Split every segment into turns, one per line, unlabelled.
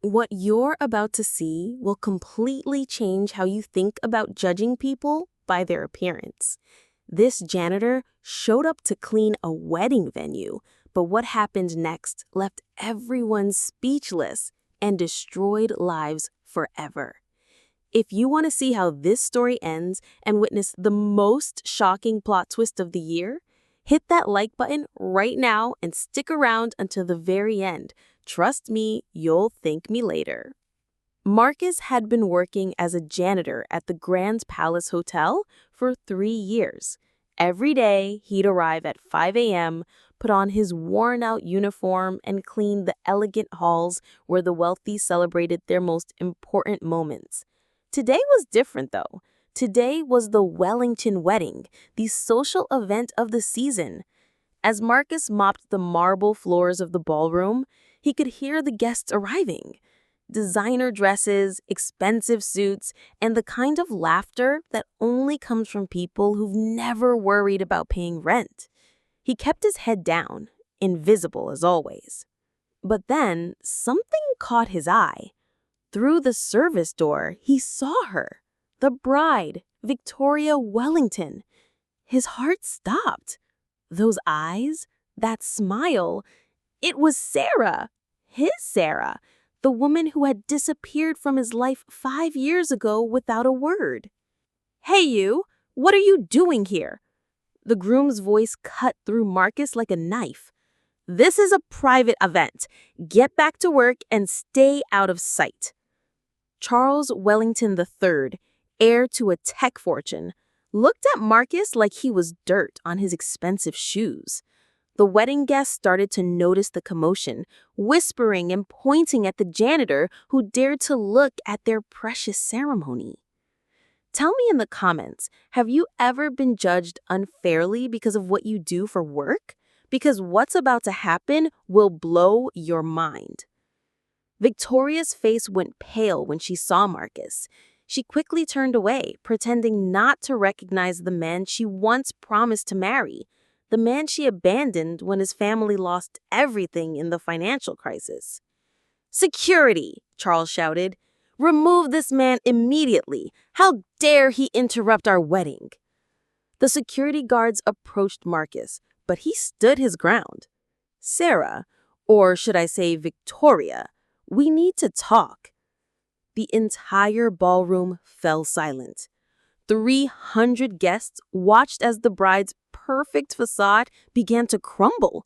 What you're about to see will completely change how you think about judging people by their appearance. This janitor showed up to clean a wedding venue, but what happened next left everyone speechless and destroyed lives forever. If you want to see how this story ends and witness the most shocking plot twist of the year, hit that like button right now and stick around until the very end. Trust me, you'll thank me later. Marcus had been working as a janitor at the Grand Palace Hotel for 3 years. Every day, he'd arrive at 5 a.m., put on his worn-out uniform, and clean the elegant halls where the wealthy celebrated their most important moments. Today was different, though. Today was the Wellington wedding, the social event of the season. As Marcus mopped the marble floors of the ballroom, he could hear the guests arriving. Designer dresses, expensive suits, and the kind of laughter that only comes from people who've never worried about paying rent. He kept his head down, invisible as always. But then something caught his eye. Through the service door, he saw her, the bride, Victoria Wellington. His heart stopped. Those eyes, that smile, it was Sarah, his Sarah, the woman who had disappeared from his life 5 years ago without a word. "Hey you, what are you doing here?" The groom's voice cut through Marcus like a knife. "This is a private event. Get back to work and stay out of sight." Charles Wellington III, heir to a tech fortune, looked at Marcus like he was dirt on his expensive shoes. The wedding guests started to notice the commotion, whispering and pointing at the janitor who dared to look at their precious ceremony. Tell me in the comments, have you ever been judged unfairly because of what you do for work? Because what's about to happen will blow your mind. Victoria's face went pale when she saw Marcus. She quickly turned away, pretending not to recognize the man she once promised to marry, the man she abandoned when his family lost everything in the financial crisis. "Security!" Charles shouted. "Remove this man immediately! How dare he interrupt our wedding!" The security guards approached Marcus, but he stood his ground. "Sarah, or should I say Victoria, we need to talk." The entire ballroom fell silent. 300 guests watched as the bride's perfect facade began to crumble.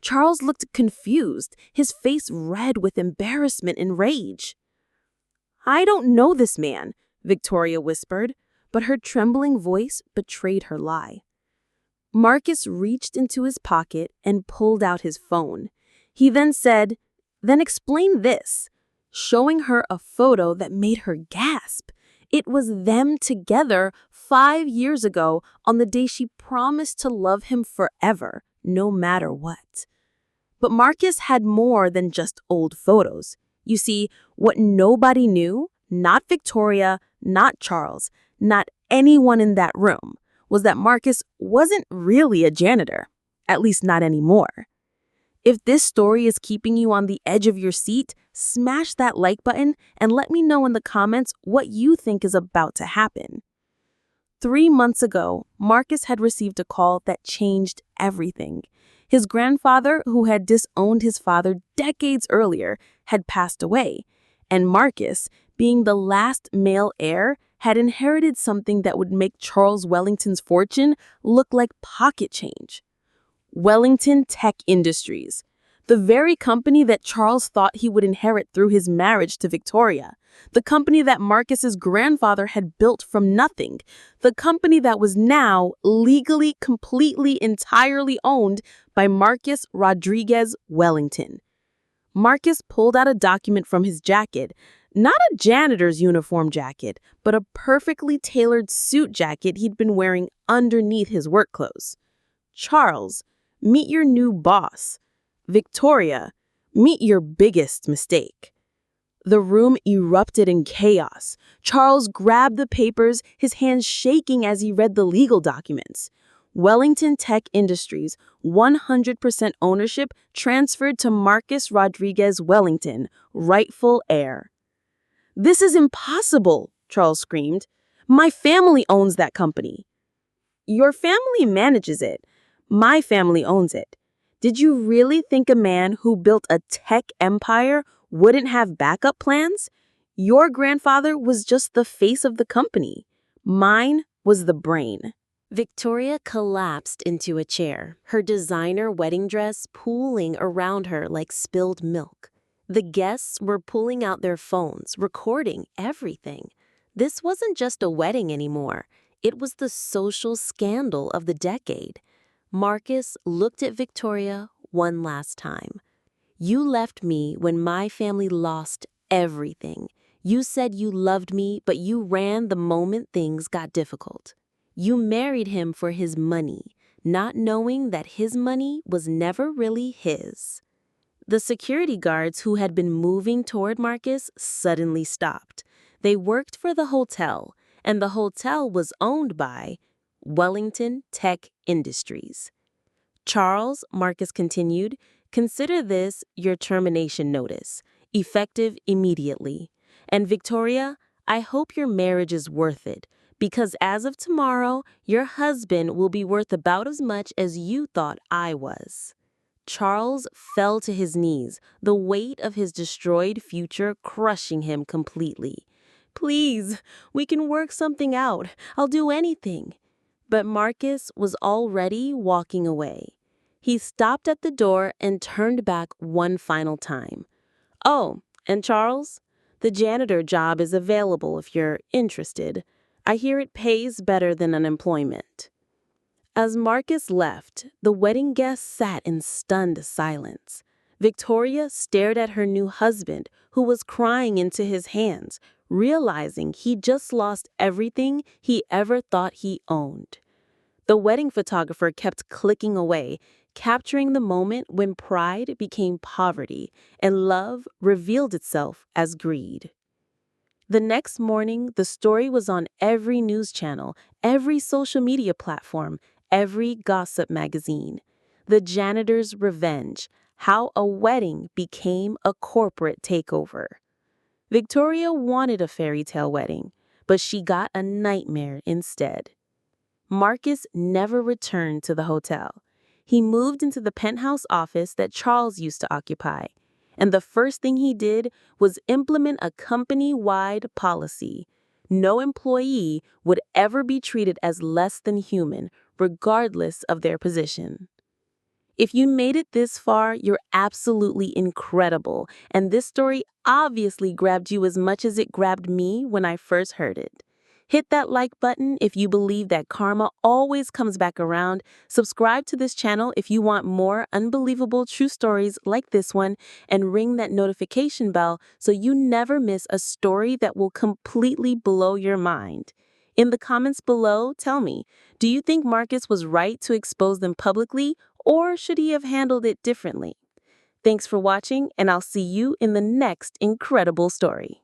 Charles looked confused, his face red with embarrassment and rage. "I don't know this man," Victoria whispered, but her trembling voice betrayed her lie. Marcus reached into his pocket and pulled out his phone. He then said, "Then explain this," showing her a photo that made her gasp. It was them together 5 years ago on the day she promised to love him forever, no matter what. But Marcus had more than just old photos. You see, what nobody knew, not Victoria, not Charles, not anyone in that room, was that Marcus wasn't really a janitor, at least not anymore. If this story is keeping you on the edge of your seat, smash that like button and let me know in the comments what you think is about to happen. 3 months ago, Marcus had received a call that changed everything. His grandfather, who had disowned his father decades earlier, had passed away, and Marcus, being the last male heir, had inherited something that would make Charles Wellington's fortune look like pocket change. Wellington Tech Industries, the very company that Charles thought he would inherit through his marriage to Victoria, the company that Marcus's grandfather had built from nothing, the company that was now legally, completely, entirely owned by Marcus Rodriguez Wellington. Marcus pulled out a document from his jacket, not a janitor's uniform jacket, but a perfectly tailored suit jacket he'd been wearing underneath his work clothes. "Charles, meet your new boss. Victoria, meet your biggest mistake." The room erupted in chaos. Charles grabbed the papers, his hands shaking as he read the legal documents. Wellington Tech Industries, 100% ownership transferred to Marcus Rodriguez Wellington, rightful heir. "This is impossible," Charles screamed. "My family owns that company." "Your family manages it. My family owns it." Did you really think a man who built a tech empire wouldn't have backup plans? Your grandfather was just the face of the company. Mine was the brain. Victoria collapsed into a chair, her designer wedding dress pooling around her like spilled milk. The guests were pulling out their phones, recording everything. This wasn't just a wedding anymore. It was the social scandal of the decade. Marcus looked at Victoria one last time. "You left me when my family lost everything. You said you loved me, but you ran the moment things got difficult. You married him for his money, not knowing that his money was never really his." The security guards who had been moving toward Marcus suddenly stopped. They worked for the hotel, and the hotel was owned by Wellington Tech Industries. "Charles," Marcus continued, "consider this your termination notice, effective immediately. And Victoria, I hope your marriage is worth it, because as of tomorrow, your husband will be worth about as much as you thought I was." Charles fell to his knees, the weight of his destroyed future crushing him completely. "Please, we can work something out. I'll do anything." But Marcus was already walking away. He stopped at the door and turned back one final time. "Oh, and Charles, the janitor job is available if you're interested. I hear it pays better than unemployment." As Marcus left, the wedding guests sat in stunned silence. Victoria stared at her new husband, who was crying into his hands, realizing he just lost everything he ever thought he owned. The wedding photographer kept clicking away, capturing the moment when pride became poverty and love revealed itself as greed. The next morning, the story was on every news channel, every social media platform, every gossip magazine. The janitor's revenge: how a wedding became a corporate takeover. Victoria wanted a fairy tale wedding, but she got a nightmare instead. Marcus never returned to the hotel. He moved into the penthouse office that Charles used to occupy. And the first thing he did was implement a company-wide policy. No employee would ever be treated as less than human, regardless of their position. If you made it this far, you're absolutely incredible, and this story obviously grabbed you as much as it grabbed me when I first heard it. Hit that like button if you believe that karma always comes back around. Subscribe to this channel if you want more unbelievable true stories like this one, and ring that notification bell so you never miss a story that will completely blow your mind. In the comments below, tell me, do you think Marcus was right to expose them publicly, or should he have handled it differently? Thanks for watching, and I'll see you in the next incredible story.